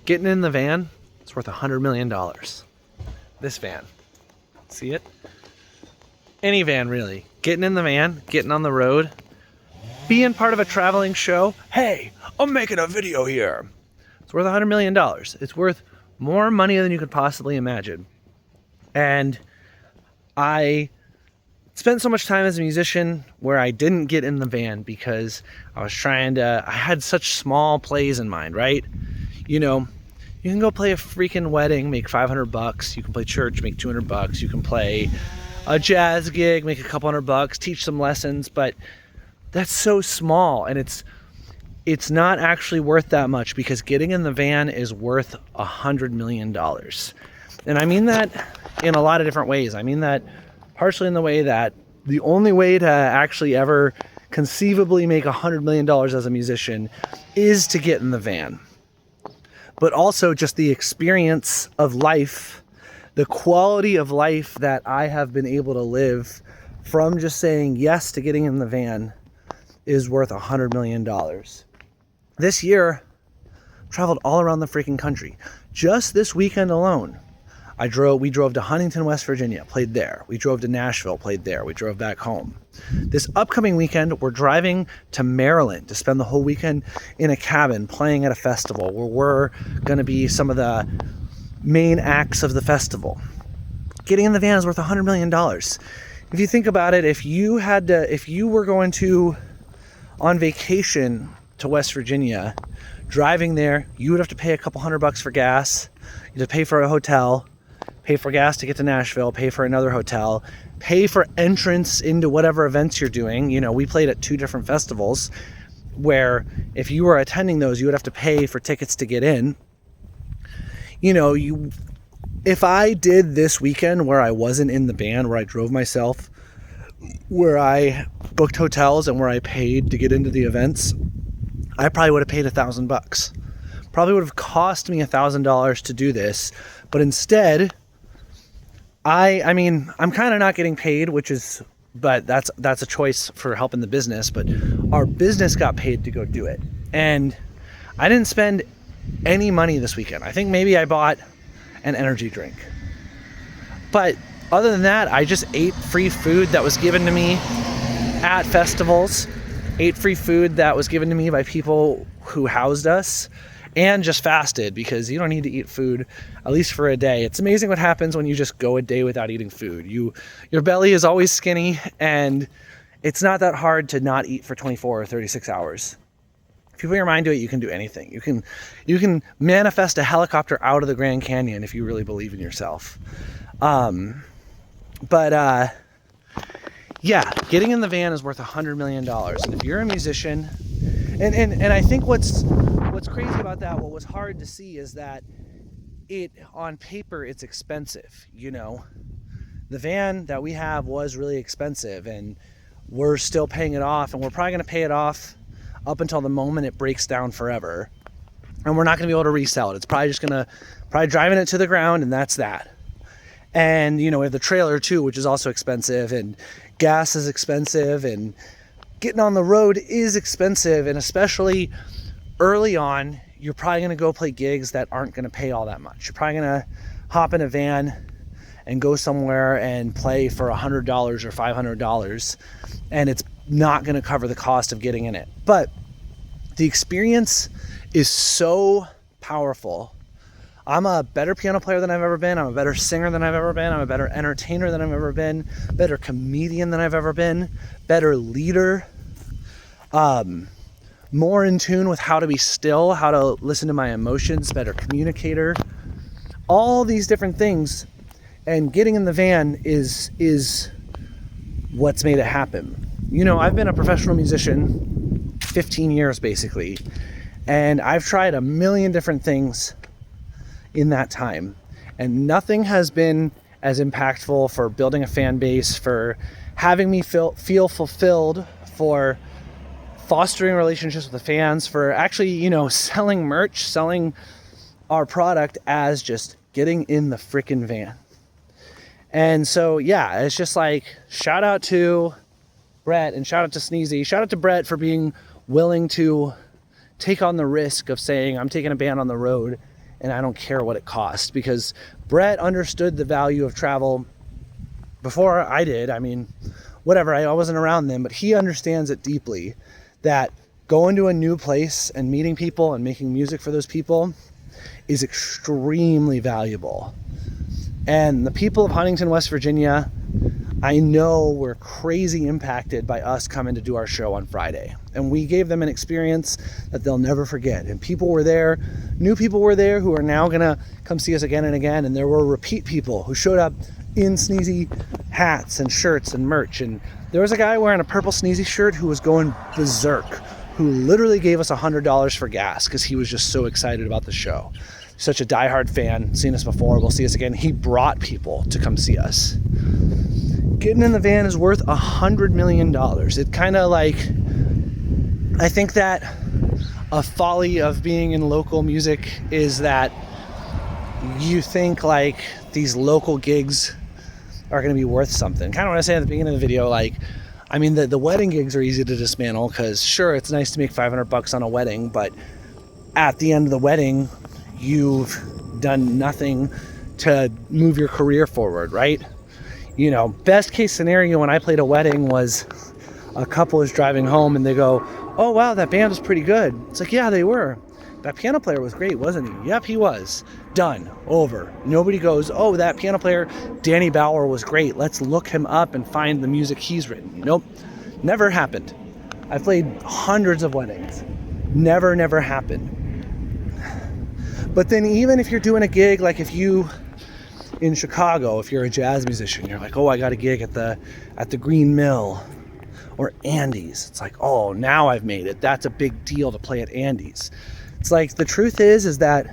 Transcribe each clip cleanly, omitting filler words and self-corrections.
Getting in the van, it's worth $100 million. This van. See it? Any van, really. Getting in the van, getting on the road, being part of a traveling show. Hey, I'm making a video here. It's worth $100 million. It's worth more money than you could possibly imagine. And I spent so much time as a musician where I didn't get in the van because I had such small plays in mind, right? You know, you can go play a freaking wedding, make $500. You can play church, make $200. You can play a jazz gig, make a couple $100, teach some lessons, but that's so small, and it's not actually worth that much, because getting in the van is worth $100 million. And I mean that in a lot of different ways. I mean that partially in the way that the only way to actually ever conceivably make $100 million as a musician is to get in the van. But also just the experience of life, the quality of life that I have been able to live from just saying yes to getting in the van is worth $100 million. This year, traveled all around the freaking country. Just this weekend alone, we drove to Huntington, West Virginia, played there. We drove to Nashville, played there. We drove back home. This upcoming weekend, we're driving to Maryland to spend the whole weekend in a cabin playing at a festival where we're going to be some of the main acts of the festival. Getting in the van is worth $100 million. If you think about it, if you were going on vacation to West Virginia, driving there, you would have to pay a couple $100 for gas. You'd have to pay for a hotel, pay for gas to get to Nashville, pay for another hotel, pay for entrance into whatever events you're doing. You know, we played at 2 different festivals where if you were attending those, you would have to pay for tickets to get in. You know, if I did this weekend where I wasn't in the van, where I drove myself, where I booked hotels and where I paid to get into the events, I probably would have paid $1,000. Probably would have cost me $1,000 to do this, but instead, I mean, I'm kind of not getting paid, but that's a choice for helping the business. But our business got paid to go do it, and I didn't spend any money this weekend. I think maybe I bought an energy drink, but other than that, I just ate free food that was given to me at festivals, ate free food that was given to me by people who housed us, and just fasted, because you don't need to eat food, at least for a day. It's amazing what happens when you just go a day without eating food. Your belly is always skinny, and it's not that hard to not eat for 24 or 36 hours. If you put your mind to it, you can do anything. You can manifest a helicopter out of the Grand Canyon if you really believe in yourself. Yeah, getting in the van is worth $100 million. And if you're a musician, and I think what's crazy about that, what was hard to see, is that on paper, it's expensive. You know, the van that we have was really expensive, and we're still paying it off, and we're probably going to pay it off up until the moment it breaks down forever. And we're not going to be able to resell it. It's probably driving it to the ground, and that's that. And, you know, we have the trailer too, which is also expensive, and gas is expensive, and getting on the road is expensive. And especially early on, you're probably going to go play gigs that aren't going to pay all that much. You're probably going to hop in a van and go somewhere and play for $100 or $500, and it's not going to cover the cost of getting in it. But the experience is so powerful. I'm a better piano player than I've ever been. I'm a better singer than I've ever been. I'm a better entertainer than I've ever been. Better comedian than I've ever been. Better leader. More in tune with how to be still, how to listen to my emotions. Better communicator. All these different things. And getting in the van is what's made it happen. You know, I've been a professional musician 15 years basically. And I've tried a million different things in that time, and nothing has been as impactful for building a fan base, for having me feel fulfilled, for fostering relationships with the fans, for actually, you know, selling merch, selling our product, as just getting in the freaking van. And so, yeah, it's just like, shout out to Brett and shout out to Sneezy. Shout out to Brett for being willing to take on the risk of saying, I'm taking a band on the road and I don't care what it costs, because Brett understood the value of travel before I did. I mean, whatever, I wasn't around then, but he understands it deeply, that going to a new place and meeting people and making music for those people is extremely valuable. And the people of Huntington, West Virginia, I know were crazy impacted by us coming to do our show on Friday. And we gave them an experience that they'll never forget. And people were there, new people were there who are now gonna come see us again and again. And there were repeat people who showed up in Sneezy hats and shirts and merch. And there was a guy wearing a purple Sneezy shirt who was going berserk, who literally gave us $100 for gas because he was just so excited about the show. Such a diehard fan, seen us before, will see us again. He brought people to come see us. Getting in the van is worth $100 million. It kind of like, I think that a folly of being in local music is that you think like these local gigs are going to be worth something. Kind of what I said at the beginning of the video, like, I mean, the wedding gigs are easy to dismantle because sure, it's nice to make $500 on a wedding, but at the end of the wedding, you've done nothing to move your career forward, right? You know, best case scenario when I played a wedding was a couple is driving home and they go, oh wow, that band was pretty good. It's like, yeah, they were. That piano player was great, wasn't he? Yep, he was. Done. Over. Nobody goes, oh, that piano player, Danny Bauer, was great. Let's look him up and find the music he's written. Nope. Never happened. I've played hundreds of weddings. Never happened. But then even if you're doing a gig, like if you, in Chicago, if you're a jazz musician, you're like, oh, I got a gig at the Green Mill or Andy's. It's like, oh, now I've made it. That's a big deal to play at Andy's. It's like, the truth is that,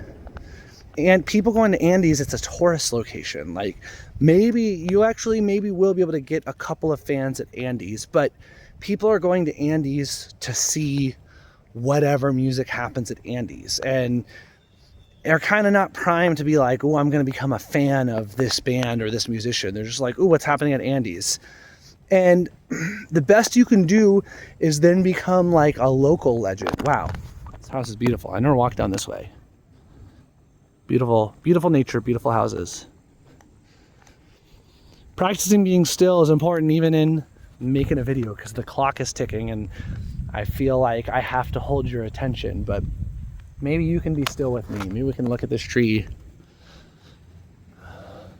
and people going to Andy's, it's a tourist location. Like, maybe will be able to get a couple of fans at Andy's, but people are going to Andy's to see whatever music happens at Andy's. And they're kind of not primed to be like, oh, I'm going to become a fan of this band or this musician. They're just like, oh, what's happening at Andy's? And the best you can do is then become like a local legend. Wow, this house is beautiful. I never walked down this way. Beautiful, beautiful nature, beautiful houses. Practicing being still is important even in making a video because the clock is ticking and I feel like I have to hold your attention, but maybe you can be still with me. Maybe we can look at this tree.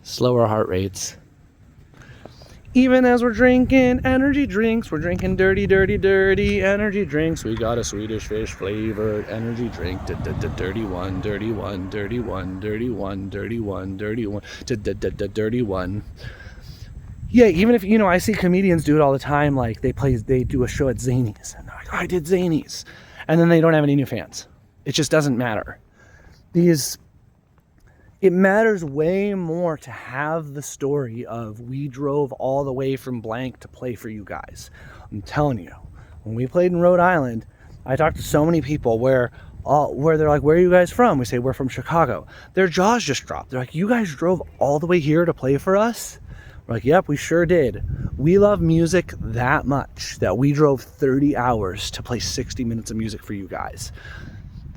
Slower heart rates. Even as we're drinking energy drinks, we're drinking dirty energy drinks. We got a Swedish fish flavored energy drink. Dirty one, dirty one, dirty one, dirty one, dirty one, dirty one, dirty one. Yeah, even if, you know, I see comedians do it all the time. Like they do a show at Zanies and they're like, oh, I did Zanies. And then they don't have any new fans. It just doesn't matter. It matters way more to have the story of we drove all the way from blank to play for you guys. I'm telling you, when we played in Rhode Island, I talked to so many people where they're like, where are you guys from? We say, we're from Chicago. Their jaws just dropped. They're like, you guys drove all the way here to play for us? We're like, yep, we sure did. We love music that much that we drove 30 hours to play 60 minutes of music for you guys.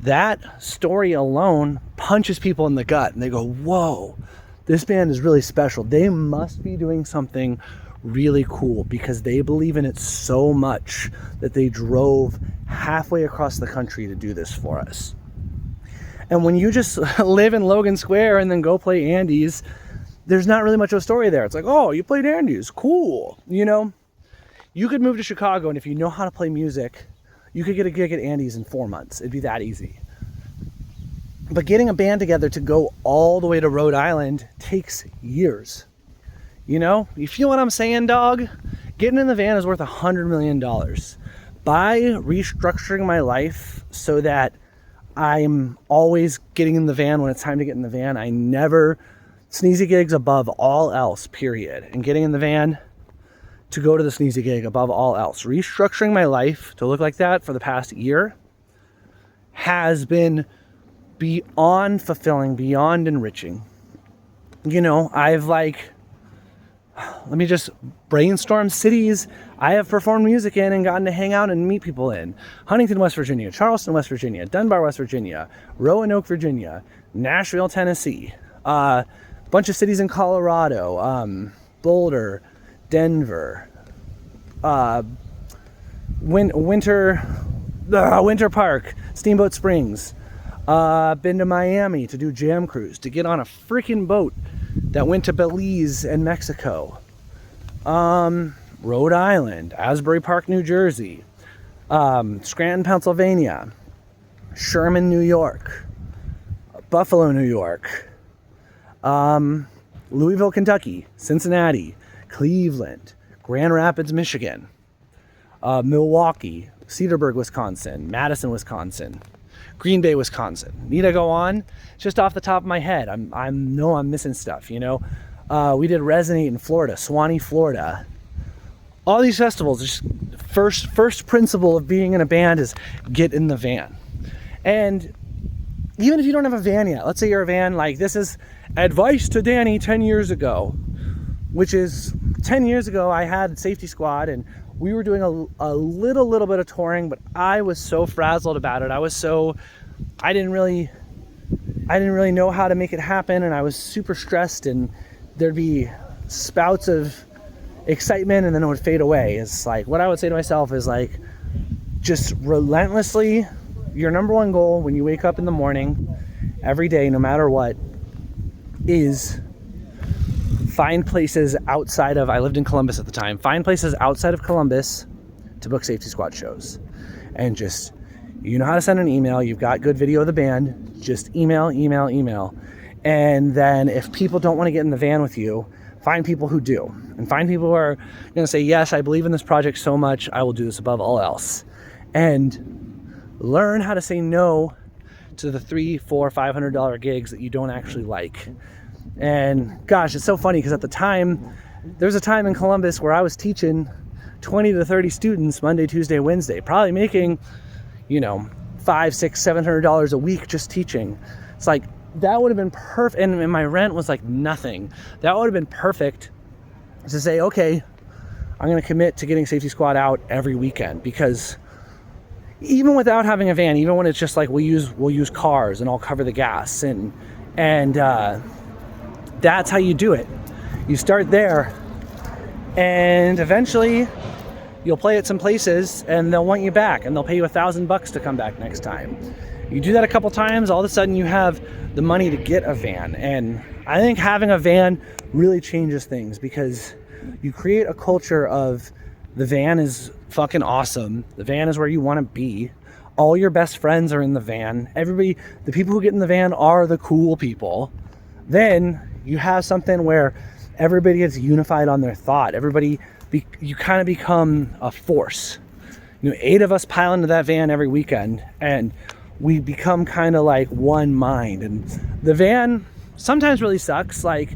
That story alone punches people in the gut and they go, whoa, this band is really special. They must be doing something really cool because they believe in it so much that they drove halfway across the country to do this for us. And when you just live in Logan Square and then go play Andy's, there's not really much of a story there. It's like, oh, you played Andy's, cool. You know, you could move to Chicago and if you know how to play music, you could get a gig at Andy's in 4 months. It'd be that easy. But getting a band together to go all the way to Rhode Island takes years. You know, you feel what I'm saying, dog? Getting in the van is worth $100 million. By restructuring my life so that I'm always getting in the van when it's time to get in the van, I never Sneezy gigs above all else, period. And getting in the van to go to the Sneezy gig above all else. Restructuring my life to look like that for the past year has been beyond fulfilling, beyond enriching. You know, I've like, let me just brainstorm cities I have performed music in and gotten to hang out and meet people in. Huntington, West Virginia, Charleston, West Virginia, Dunbar, West Virginia, Roanoke, Virginia, Nashville, Tennessee, bunch of cities in Colorado, Boulder, Denver, Winter Park, Steamboat Springs. Been to Miami to do Jam Cruise, to get on a freaking boat that went to Belize and Mexico. Rhode Island, Asbury Park, New Jersey, Scranton, Pennsylvania, Sherman, New York, Buffalo, New York, Louisville, Kentucky, Cincinnati, Cleveland, Grand Rapids, Michigan, Milwaukee, Cedarburg, Wisconsin, Madison, Wisconsin, Green Bay, Wisconsin. Need I go on? Just off the top of my head. I'm missing stuff, you know. We did Resonate in Florida, Swanee, Florida. All these festivals, just first principle of being in a band is get in the van. And even if you don't have a van yet, let's say you're a van, like this is advice to Danny 10 years ago, which is 10 years ago I had Safety Squad and we were doing a little bit of touring, but I was so frazzled about it. I didn't really know how to make it happen, and I was super stressed, and there'd be spouts of excitement and then it would fade away. It's like, what I would say to myself is like, just relentlessly, your number one goal when you wake up in the morning, every day, no matter what, is find places outside of, I lived in Columbus at the time, find places outside of Columbus to book Safety Squad shows. And just, you know how to send an email, you've got good video of the band, just email. And then if people don't want to get in the van with you, find people who do. And find people who are going to say, yes, I believe in this project so much, I will do this above all else. And learn how to say no to the $300, $400, $500 gigs that you don't actually like. And gosh, it's so funny because at the time, there's a time in Columbus where I was teaching 20 to 30 students Monday, Tuesday, Wednesday, probably making, $500, $600, $700 a week just teaching. It's like, that would have been perfect. And my rent was like nothing. That would have been perfect to say, okay, I'm going to commit to getting Safety Squad out every weekend, because even without having a van, even when it's just like we'll use cars and I'll cover the gas and that's how you do it. You start there, and eventually you'll play at some places and they'll want you back and they'll pay you $1,000 to come back next time. You do that a couple times, all of a sudden you have the money to get a van. And I think having a van really changes things, because you create a culture of the van is fucking awesome. The van is where you want to be. All your best friends are in the van. Everybody, the people who get in the van are the cool people. Then you have something where everybody gets unified on their thought. You kind of become a force. 8 of us pile into that van every weekend, and we become kind of like one mind. And the van sometimes really sucks. Like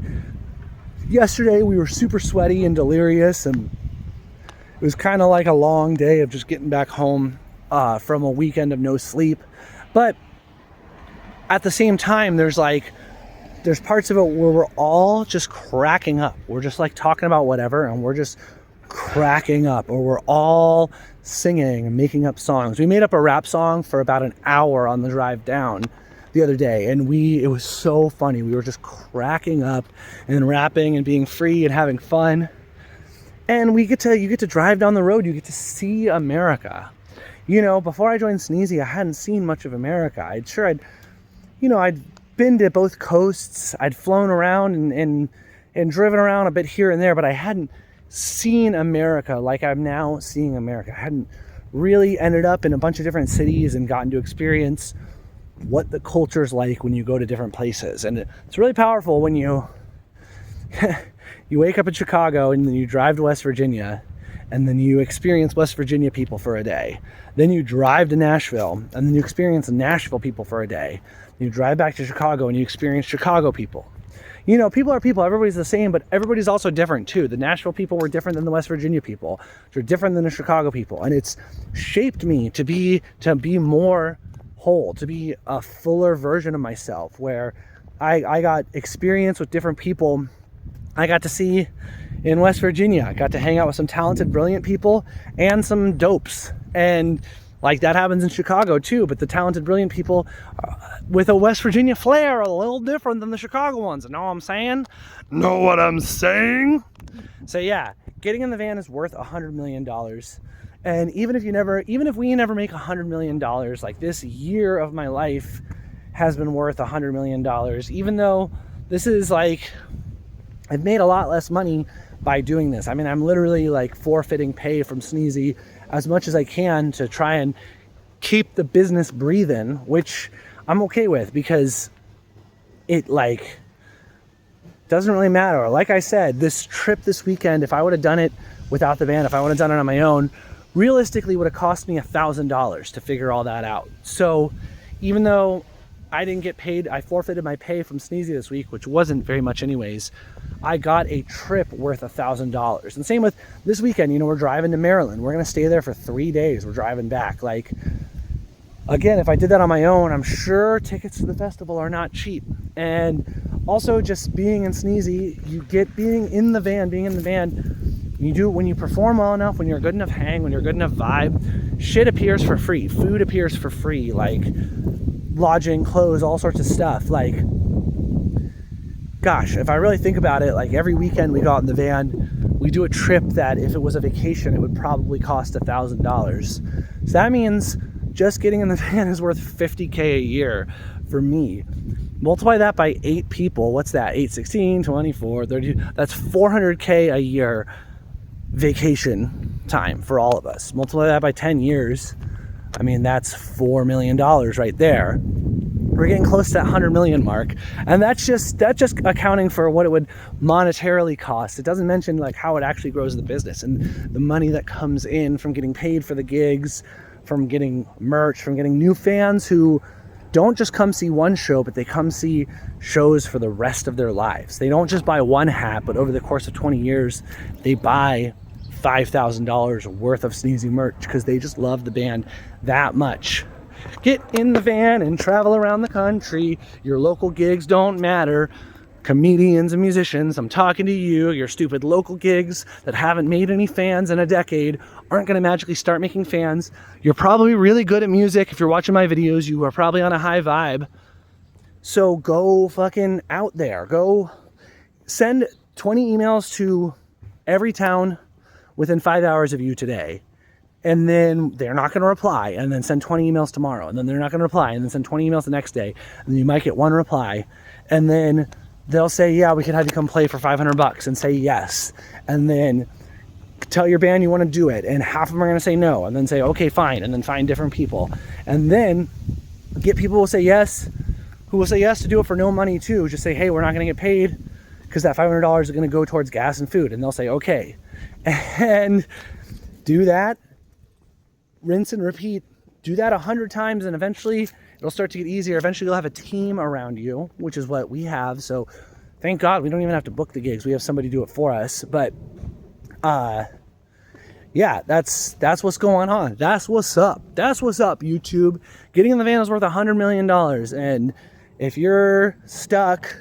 yesterday, we were super sweaty and delirious, and it was kind of like a long day of just getting back home from a weekend of no sleep. But at the same time, there's parts of it where we're all just cracking up. We're just like talking about whatever, and we're just cracking up, or we're all singing and making up songs. We made up a rap song for about an hour on the drive down the other day, and it was so funny. We were just cracking up and rapping and being free and having fun. And you get to drive down the road, you get to see America. Before I joined Sneezy, I hadn't seen much of America. I'd been to both coasts. I'd flown around and driven around a bit here and there, but I hadn't seen America like I'm now seeing America. I hadn't really ended up in a bunch of different cities and gotten to experience what the culture's like when you go to different places. And it's really powerful when you you wake up in Chicago and then you drive to West Virginia, and then you experience West Virginia people for a day. Then you drive to Nashville, and then you experience Nashville people for a day. You drive back to Chicago and you experience Chicago people. People are people. Everybody's the same, but everybody's also different too. The Nashville people were different than the West Virginia people. They're different than the Chicago people. And it's shaped me to be more whole, to be a fuller version of myself, where I got experience with different people I got to see in West Virginia. I got to hang out with some talented, brilliant people and some dopes. And like that happens in Chicago too, but the talented, brilliant people with a West Virginia flair are a little different than the Chicago ones. Know what I'm saying? Know what I'm saying? So yeah, getting in the van is worth $100 million. And even if we never make $100 million, like this year of my life has been worth $100 million, even though this is like, I've made a lot less money by doing this. I mean, I'm literally like forfeiting pay from Sneezy as much as I can to try and keep the business breathing, which I'm okay with because it like doesn't really matter. Like I said, this trip this weekend, if I would have done it without the van, if I would have done it on my own, realistically would have cost me $1,000 to figure all that out. So even though I didn't get paid, I forfeited my pay from Sneezy this week, which wasn't very much anyways, I got a trip worth $1,000. And same with this weekend, you know, we're driving to Maryland. We're gonna stay there for 3 days. We're driving back. Like, again, if I did that on my own, I'm sure tickets to the festival are not cheap. And also just being in Sneezy, you get being in the van, you do it when you perform well enough, when you're a good enough hang, when you're a good enough vibe, shit appears for free. Food appears for free, like lodging, clothes, all sorts of stuff. Like, gosh, if I really think about it, like every weekend we go out in the van, we do a trip that if it was a vacation, it would probably cost $1,000. So that means just getting in the van is worth $50K a year for me. Multiply that by 8 people. What's that? 8, 16, 24, 32. That's $400K a year vacation time for all of us. Multiply that by 10 years. I mean, that's $4 million right there. We're getting close to that 100 million mark. And that's just accounting for what it would monetarily cost. It doesn't mention like how it actually grows the business and the money that comes in from getting paid for the gigs, from getting merch, from getting new fans who don't just come see one show, but they come see shows for the rest of their lives. They don't just buy one hat, but over the course of 20 years, they buy $5,000 worth of Sneezy merch because they just love the band that much. Get in the van and travel around the country. Your local gigs don't matter. Comedians and musicians, I'm talking to you. Your stupid local gigs that haven't made any fans in a decade aren't going to magically start making fans. You're probably really good at music. If you're watching my videos, you are probably on a high vibe. So go fucking out there. Go send 20 emails to every town within 5 hours of you today. And then they're not going to reply, and then send 20 emails tomorrow, and then they're not going to reply, and then send 20 emails the next day, and then you might get one reply, and then they'll say, yeah, we can have you come play for $500, and say yes, and then tell your band you want to do it, and half of them are going to say no, and then say, okay, fine, and then find different people, and then get people who will say yes to do it for no money too. Just say, hey, we're not going to get paid, because that $500 is going to go towards gas and food, and they'll say, okay, and do that. Rinse and repeat. Do that 100 times and eventually it'll start to get easier. Eventually you'll have a team around you, which is what we have. So thank God we don't even have to book the gigs. We have somebody do it for us. But yeah, that's what's going on. That's what's up. That's what's up, YouTube. Getting in the van is worth $100 million. And if you're stuck,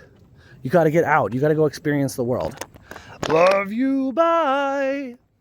you got to get out. You got to go experience the world. Love you. Bye.